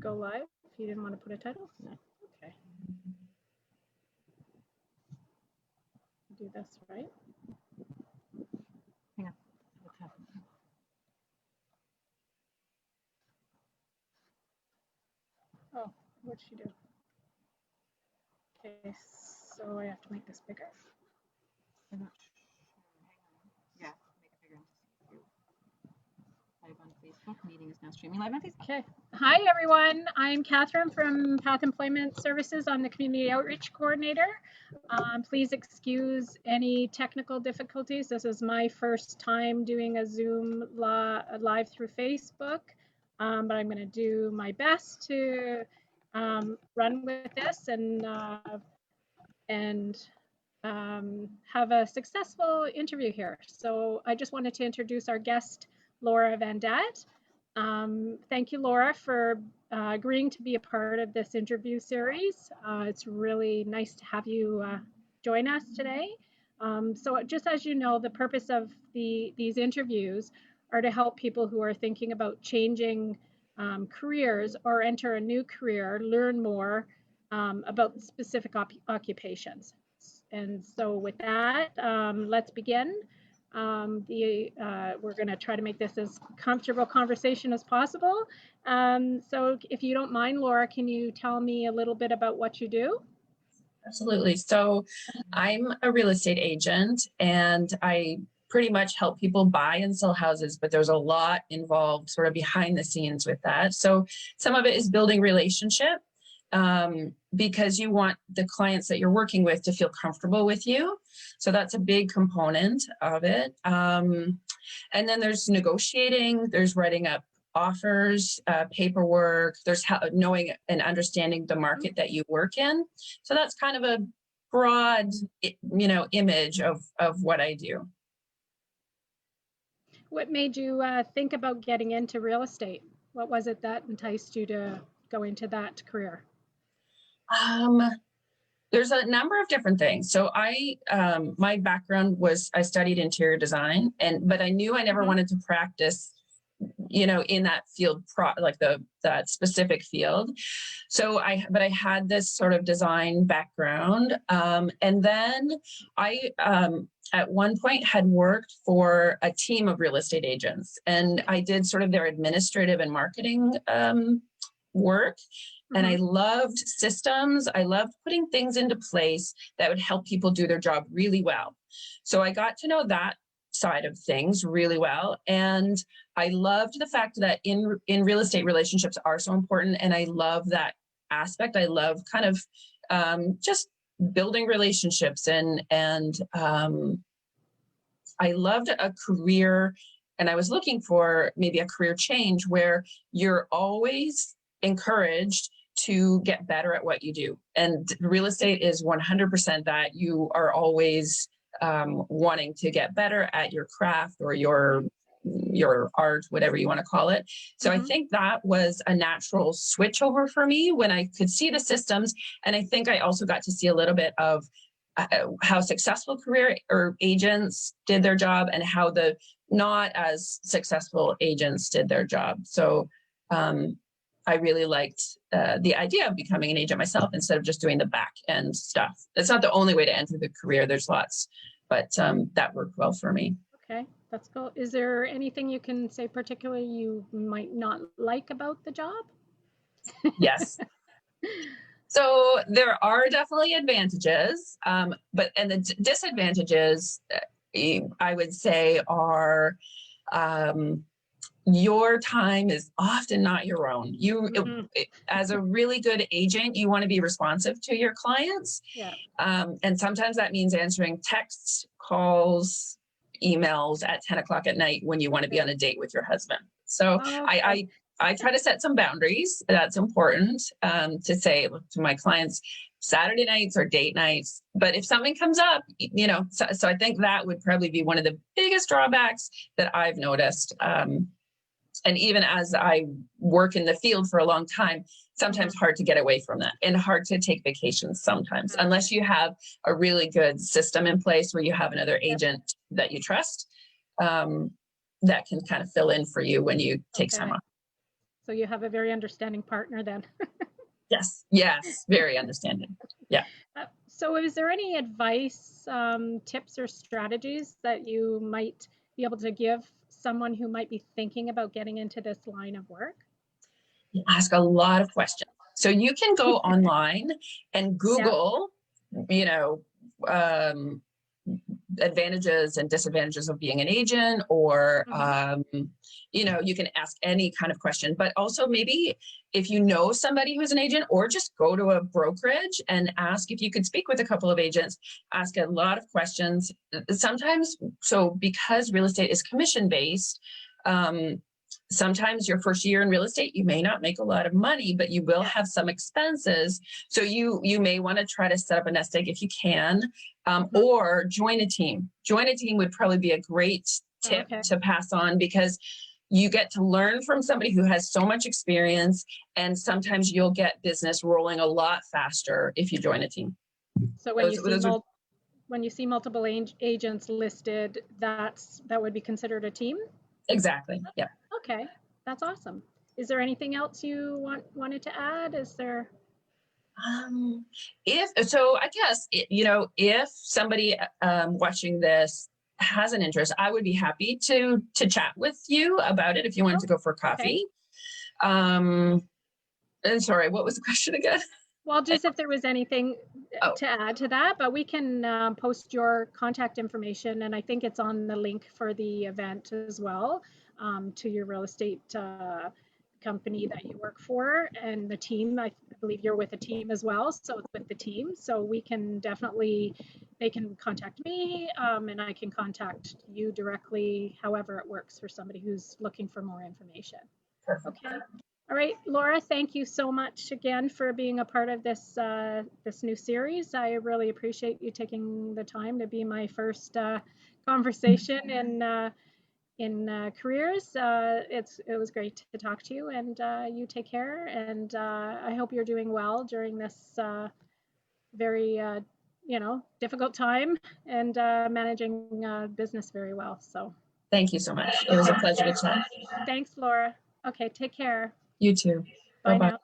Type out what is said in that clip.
go live? You didn't want to put a title? No. Okay. Do this, right? Hang on. What's happening? Oh, what'd she do? Okay, so I have to make this bigger. I'm not sure. Hang on. Yeah, make it bigger. Live on Facebook. Meeting is now streaming live on Facebook. Okay. Hi, everyone. I'm Catherine from Path Employment Services. I'm the Community Outreach Coordinator. Please excuse any technical difficulties. This is my first time doing a Zoom live through Facebook, but I'm going to do my best to run with this and have a successful interview here. So I just wanted to introduce our guest, Laura Vandette. Thank you, Laura, for agreeing to be a part of this interview series. It's really nice to have you join us today. So just as you know, the purpose of these interviews are to help people who are thinking about changing careers or enter a new career, learn more about specific occupations. And so with that, let's begin. We're going to try to make this as comfortable conversation as possible. So if you don't mind, Laura, can you tell me a little bit about what you do? Absolutely. So I'm a real estate agent and I pretty much help people buy and sell houses, but there's a lot involved sort of behind the scenes with that. So some of it is building relationship because you want the clients that you're working with to feel comfortable with you. So that's a big component of it. And then there's negotiating, there's writing up offers, paperwork, there's knowing and understanding the market that you work in. So that's kind of a broad, image of what I do. What made you think about getting into real estate? What was it that enticed you to go into that career? There's a number of different things. So my background was, I studied interior design, but I knew I never wanted to practice, in that field, that specific field. So but I had this sort of design background. And then I, at one point had worked for a team of real estate agents, and I did sort of their administrative and marketing work. And I loved systems. I loved putting things into place that would help people do their job really well. So I got to know that side of things really well. And I loved the fact that in real estate, relationships are so important. And I love that aspect. I love kind of just building relationships and I loved a career, and I was looking for maybe a career change where you're always encouraged to get better at what you do. And real estate is 100% that. You are always wanting to get better at your craft or your art, whatever you want to call it. So I think that was a natural switch over for me when I could see the systems. And I think I also got to see a little bit of how successful career or agents did their job and how the not as successful agents did their job. So I really liked the idea of becoming an agent myself instead of just doing the back end stuff. It's not the only way to enter the career. There's lots, but that worked well for me. Okay, that's cool. Is there anything you can say particularly you might not like about the job? Yes. So there are definitely advantages, and the disadvantages, I would say, are your time is often not your own. As a really good agent, you want to be responsive to your clients. Yeah. And sometimes that means answering texts, calls, emails at 10 o'clock at night when you want to be on a date with your husband. So I try to set some boundaries. That's important to say to my clients, Saturday nights or date nights. But if something comes up, so I think that would probably be one of the biggest drawbacks that I've noticed. And even as I work in the field for a long time, sometimes hard to get away from that and hard to take vacations sometimes, unless you have a really good system in place where you have another agent that you trust that can kind of fill in for you when you take time off. So you have a very understanding partner then. Yes, yes, very understanding. Yeah. So is there any advice, tips or strategies that you might be able to give someone who might be thinking about getting into this line of work? You ask a lot of questions. So you can go online and Google, you know, advantages and disadvantages of being an agent, or you know, you can ask any kind of question. But also maybe if you know somebody who's an agent, or just go to a brokerage and ask if you could speak with a couple of agents. Ask a lot of questions. Sometimes, so because real estate is commission based, sometimes your first year in real estate, you may not make a lot of money, but you will have some expenses. So you may want to try to set up a nest egg if you can, or join a team. Join a team would probably be a great tip to pass on, because you get to learn from somebody who has so much experience, and sometimes you'll get business rolling a lot faster if you join a team. So when you see multiple agents listed, that would be considered a team? Exactly. Yeah. Okay, that's awesome. Is there anything else you wanted to add? Is there? If so, I guess you know, if somebody watching this has an interest, I would be happy to chat with you about it if you wanted to go for coffee. And sorry, what was the question again? Well, just if there was anything to add to that, but we can post your contact information, and I think it's on the link for the event as well, to your real estate company that you work for, and the team. I believe you're with a team as well, so it's with the team. So we can definitely, they can contact me, and I can contact you directly, however it works for somebody who's looking for more information. Perfect. Okay. All right, Laura, thank you so much again for being a part of this this new series. I really appreciate you taking the time to be my first conversation in careers. It was great to talk to you, and you take care. And I hope you're doing well during this very you know, difficult time, and managing business very well. So thank you so much. It was a pleasure to chat. Thanks, Laura. Okay, take care. You too. Bye Bye-bye. now.